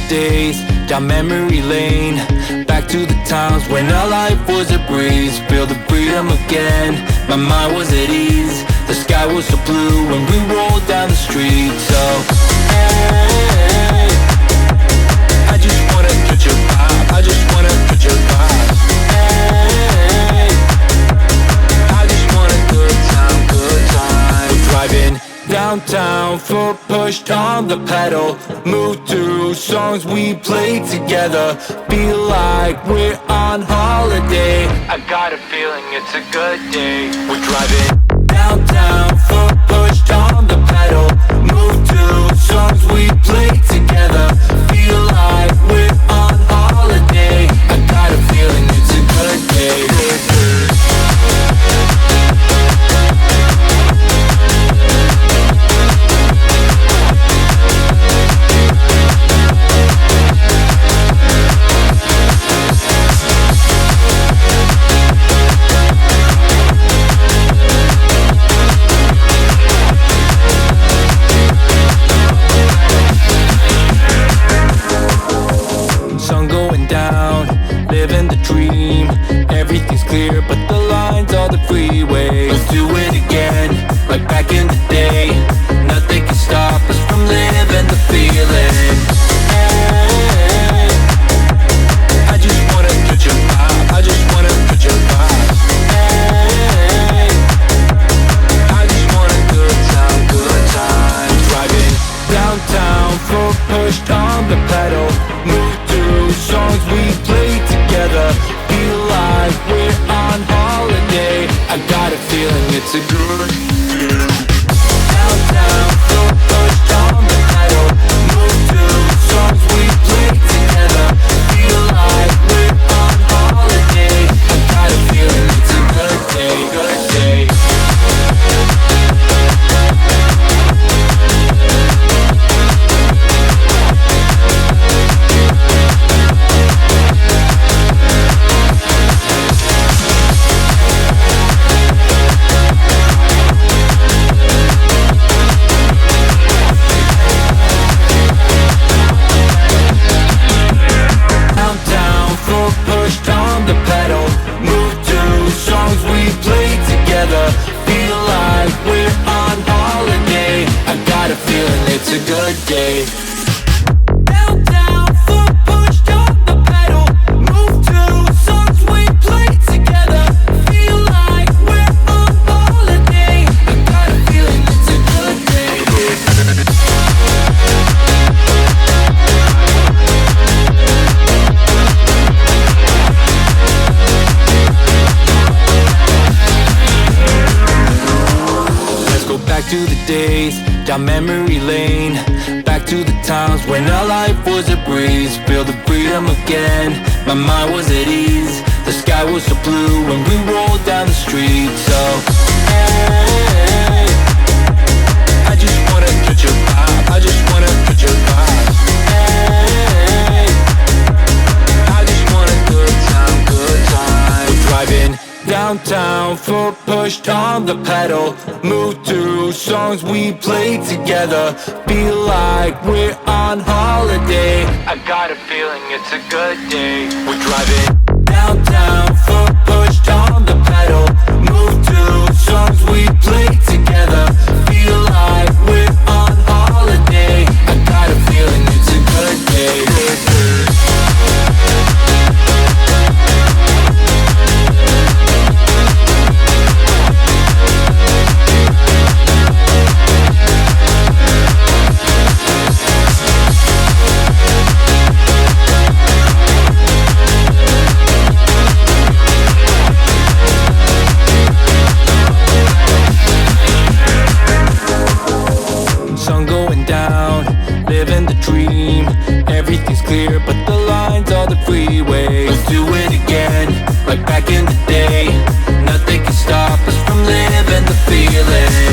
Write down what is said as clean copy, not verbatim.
days, down memory lane. Back to the times when our life was a breeze. Feel the freedom again, my mind was at ease. The sky was so blue when we rolled down the street. So, hey, I just wanna touch your vibe, I just wanna touch your vibe. Hey, I just want a good time, good time. We're driving downtown, foot pushed on the pedal. Move to songs we played together. Feel like we're on holiday. I got a feeling it's a good day. We're driving downtown, foot pushed on the pedal. Move to songs we played together. Feel like we're on holiday. I got a feeling it's a good day. Living the dream, everything's clear, but the lines are the freeway. Let's do it again, like back in the day. Nothing can stop us from living the feeling. Hey, I just wanna touch your vibe, I just wanna touch your vibe. Hey, I just want a good time, good time. Driving downtown, foot pushed on the pedal. Move to songs we played together. Feel like we're on holiday. I got a feeling it's a good feeling. Downtown, foot pushed on the pedal. Move to songs we played together. Feel like we're on holiday. I got a feeling it's a good day, good day. Feel like we're on holiday. I got a feeling it's a good day. Downtown, foot pushed on the pedal. Move to songs we played together. Feel like we're on holiday. I got a feeling it's a good day. Back to the days, down memory lane. Back to the times when our life was a breeze. Feel the freedom again, my mind was at ease. The sky was so blue when we rolled down the street. So, hey, I just wanna touch your vibe, I just wanna touch your vibe. Hey, I just want a good time, good time. We're driving downtown, foot pushed on the pedal. Move to songs we played together. Feel like we're on holiday. I got a feeling it's a good day. We're driving downtown, foot pushed on the pedal. Move to songs we played together. Feel like we're on holiday. I got a feeling it's a good day. Living the dream, everything's clear, but the lines are the freeway. Let's do it again, like back in the day. Nothing can stop us from living the feeling.